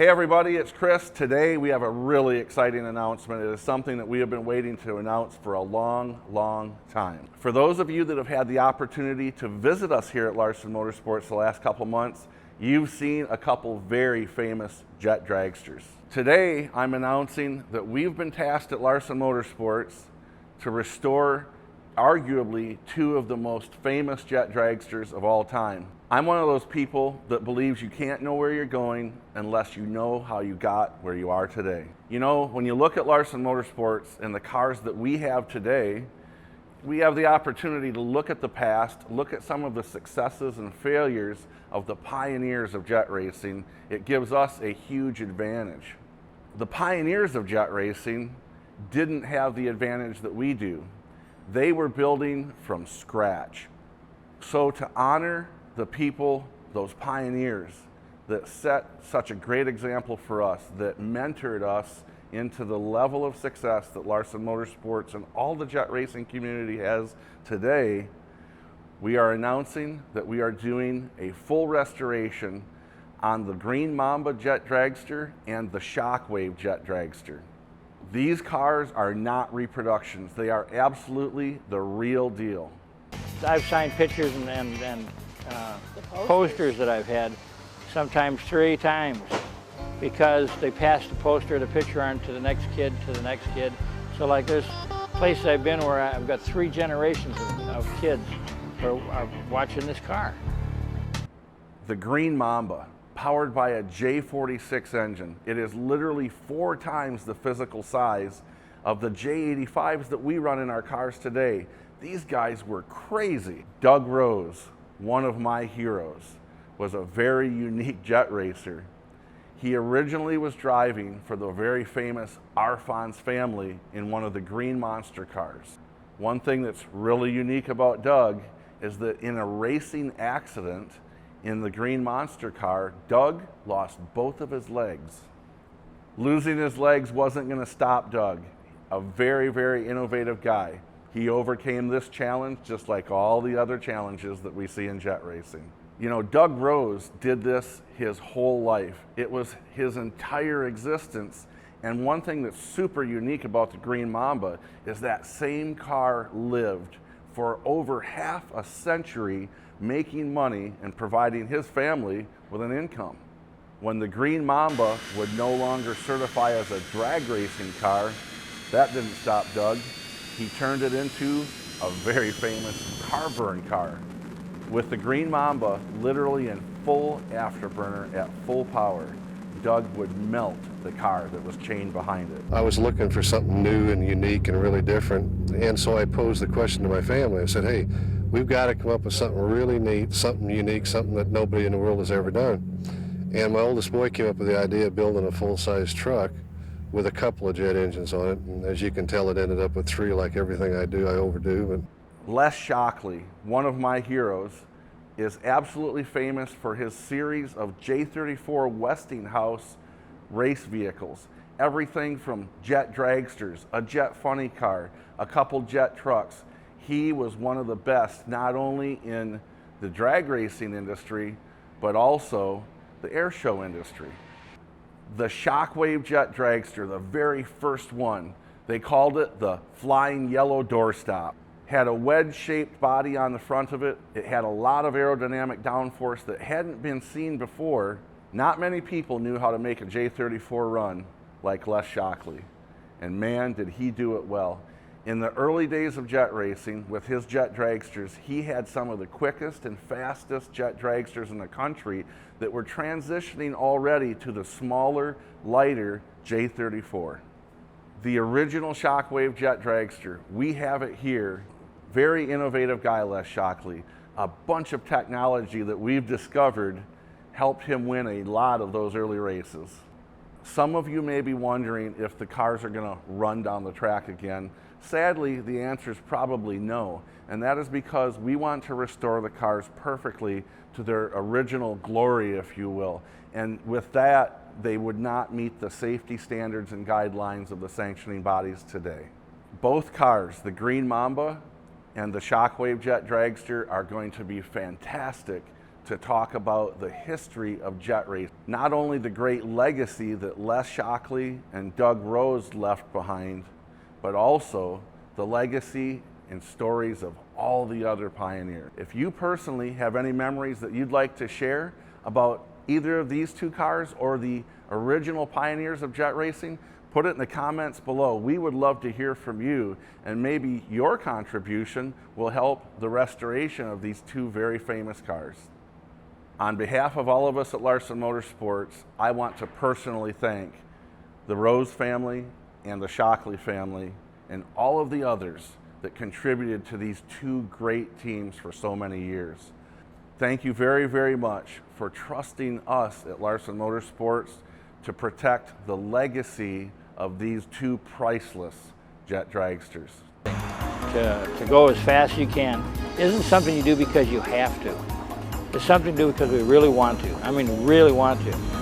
Hey everybody, it's Chris. Today we have a really exciting announcement. It is something that we have been waiting to announce for a long time. For those of you that have had the opportunity to visit us here at Larsen Motorsports the last couple months, you've seen a couple very famous jet dragsters. Today I'm announcing that we've been tasked at Larsen Motorsports to restore arguably two of the most famous jet dragsters of all time. I'm one of those people that believes you can't know where you're going unless you know how you got where you are today. You know, when you look at Larsen Motorsports and the cars that we have today, we have the opportunity to look at the past, look at some of the successes and failures of the pioneers of jet racing. It gives us a huge advantage. The pioneers of jet racing didn't have the advantage that we do. They were building from scratch. So to honor the people, those pioneers that set such a great example for us, that mentored us into the level of success that Larsen Motorsports and all the jet racing community has today, we are announcing that we are doing a full restoration on the green Mamba Jet Dragster and the Shockwave Jet Dragster. These cars are not reproductions. They are absolutely the real deal. I've signed pictures and posters that I've had sometimes 3 times because they passed the poster, the picture on to the next kid, to the next kid. So like there's places I've been where I've got 3 generations of kids who are watching this car. The green Mamba, powered by a J46 engine. It is literally 4 times the physical size of the J85s that we run in our cars today. These guys were crazy. Doug Rose, one of my heroes, was a very unique jet racer. He originally was driving for the very famous Arfons family in one of the green monster cars. One thing that's really unique about Doug is that in a racing accident in the green monster car, Doug lost both of his legs. Losing his legs wasn't going to stop Doug, a very innovative guy. He overcame this challenge just like all the other challenges that we see in jet racing. You know, Doug Rose did this his whole life. It was his entire existence. And one thing that's super unique about the green Mamba is that same car lived for over half a century, making money and providing his family with an income. When the green Mamba would no longer certify as a drag racing car, that didn't stop Doug. He turned it into a very famous car burn car. With the green Mamba literally in full afterburner at full power, Doug would melt the car that was chained behind it. I was looking for something new and unique and really different, and so I posed the question to my family. I said, hey, we've got to come up with something really neat, something unique, something that nobody in the world has ever done. And my oldest boy came up with the idea of building a full-size truck with a couple of jet engines on it, and as you can tell, it ended up with 3. Like everything I do, I overdo. But Les Shockley, one of my heroes, is absolutely famous for his series of J34 Westinghouse race vehicles. Everything from jet dragsters, a jet funny car, a couple jet trucks. He was one of the best, not only in the drag racing industry, but also the air show industry. The Shockwave Jet Dragster, the very first one, they called it the Flying Yellow Doorstop. Had a wedge-shaped body on the front of it. It had a lot of aerodynamic downforce that hadn't been seen before. Not many people knew how to make a J34 run like Les Shockley. And man, did he do it well. In the early days of jet racing, with his jet dragsters, he had some of the quickest and fastest jet dragsters in the country that were transitioning already to the smaller, lighter J34. The original Shockwave Jet Dragster, we have it here. Very innovative guy, Les Shockley. A bunch of technology that we've discovered helped him win a lot of those early races. Some of you may be wondering if the cars are going to run down the track again. Sadly, the answer is probably no, and that is because we want to restore the cars perfectly to their original glory, if you will. And with that, they would not meet the safety standards and guidelines of the sanctioning bodies today. Both cars, the green Mamba and the Shockwave Jet Dragster, are going to be fantastic to talk about the history of jet racing. Not only the great legacy that Les Shockley and Doug Rose left behind, but also the legacy and stories of all the other pioneers. If you personally have any memories that you'd like to share about either of these two cars or the original pioneers of jet racing, put it in the comments below. We would love to hear from you, and maybe your contribution will help the restoration of these two very famous cars. On behalf of all of us at Larsen Motorsports, I want to personally thank the Rose family and the Shockley family and all of the others that contributed to these two great teams for so many years. Thank you very, very much for trusting us at Larsen Motorsports to protect the legacy of these two priceless jet dragsters. To go as fast as you can isn't something you do because you have to. It's something to do because we really want to. I mean, really want to.